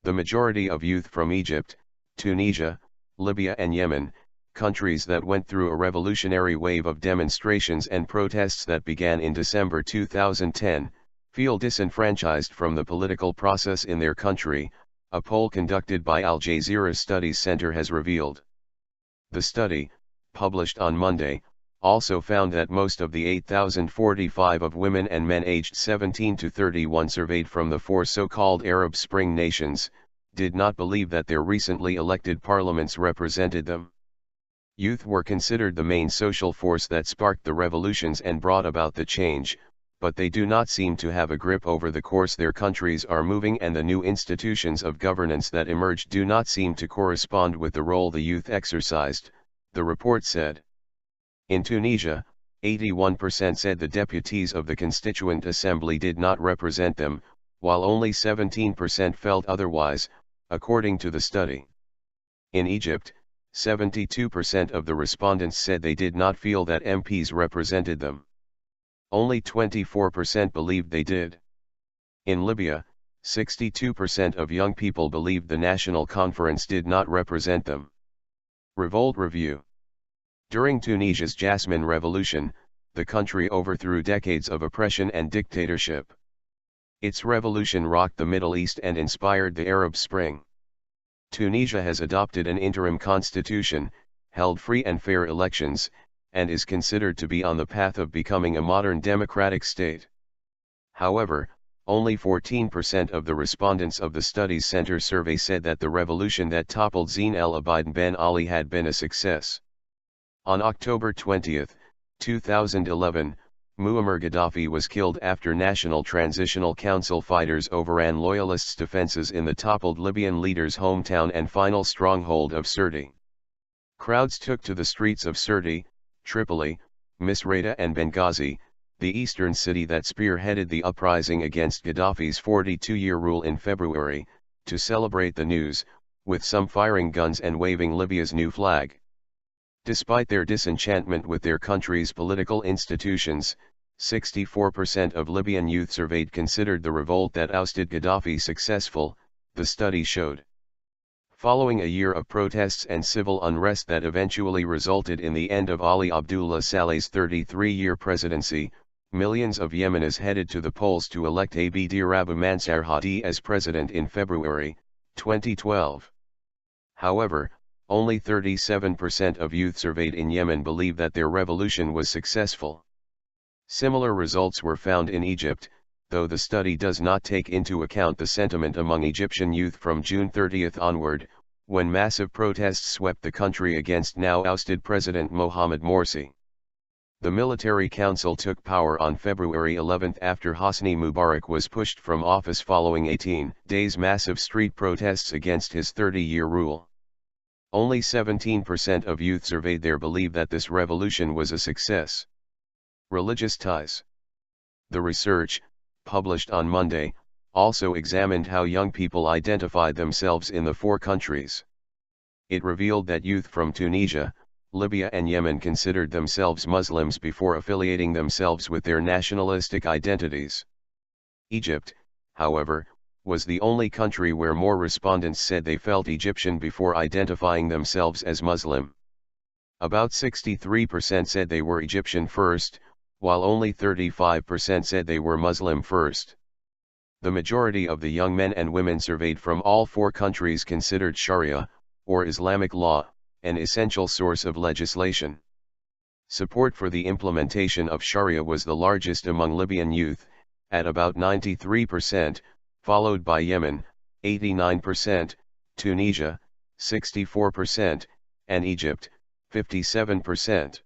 The majority of youth from Egypt, Tunisia, Libya and Yemen, countries that went through a revolutionary wave of demonstrations and protests that began in December 2010, feel disenfranchised from the political process in their country, a poll conducted by Jazeera Studies Centre has revealed. The study, published on Monday, also found that most of the 8,045 of women and men aged 17 to 31 surveyed from the four so-called Arab Spring nations, did not believe that their recently elected parliaments represented them. Youth were considered the main social force that sparked the revolutions and brought about the change, but they do not seem to have a grip over the course their countries are moving, and the new institutions of governance that emerged do not seem to correspond with the role the youth exercised, the report said. In Tunisia, 81% said the deputies of the Constituent Assembly did not represent them, while only 17% felt otherwise, according to the study. In Egypt, 72% of the respondents said they did not feel that MPs represented them. Only 24% believed they did. In Libya, 62% of young people believed the National Conference did not represent them. Revolt Review. During Tunisia's Jasmine Revolution, the country overthrew decades of oppression and dictatorship. Its revolution rocked the Middle East and inspired the Arab Spring. Tunisia has adopted an interim constitution, held free and fair elections, and is considered to be on the path of becoming a modern democratic state. However, only 14% of the respondents of the Studies Centre survey said that the revolution that toppled Zine El Abidine Ben Ali had been a success. On October 20, 2011, Muammar Gaddafi was killed after National Transitional Council fighters overran loyalists' defenses in the toppled Libyan leader's hometown and final stronghold of Sirte. Crowds took to the streets of Sirte, Tripoli, Misrata and Benghazi, the eastern city that spearheaded the uprising against Gaddafi's 42-year rule in February, to celebrate the news, with some firing guns and waving Libya's new flag. Despite their disenchantment with their country's political institutions, 64% of Libyan youth surveyed considered the revolt that ousted Gaddafi successful, the study showed. Following a year of protests and civil unrest that eventually resulted in the end of Ali Abdullah Saleh's 33-year presidency, millions of Yemenis headed to the polls to elect Abd Rabu Mansur Hadi as president in February 2012. However, only 37% of youth surveyed in Yemen believe that their revolution was successful. Similar results were found in Egypt, though the study does not take into account the sentiment among Egyptian youth from June 30 onward, when massive protests swept the country against now ousted President Mohamed Morsi. The military council took power on February 11 after Hosni Mubarak was pushed from office following 18 days massive street protests against his 30-year rule. Only 17% of youth surveyed there believe that this revolution was a success. Religious ties. The research, published on Monday, also examined how young people identified themselves in the four countries. It revealed that youth from Tunisia, Libya and Yemen considered themselves Muslims before affiliating themselves with their nationalistic identities. Egypt, however, was the only country where more respondents said they felt Egyptian before identifying themselves as Muslim. About 63% said they were Egyptian first, while only 35% said they were Muslim first. The majority of the young men and women surveyed from all four countries considered Sharia, or Islamic law, an essential source of legislation. Support for the implementation of Sharia was the largest among Libyan youth, at about 93%, followed by Yemen, 89%, Tunisia, 64%, and Egypt, 57%.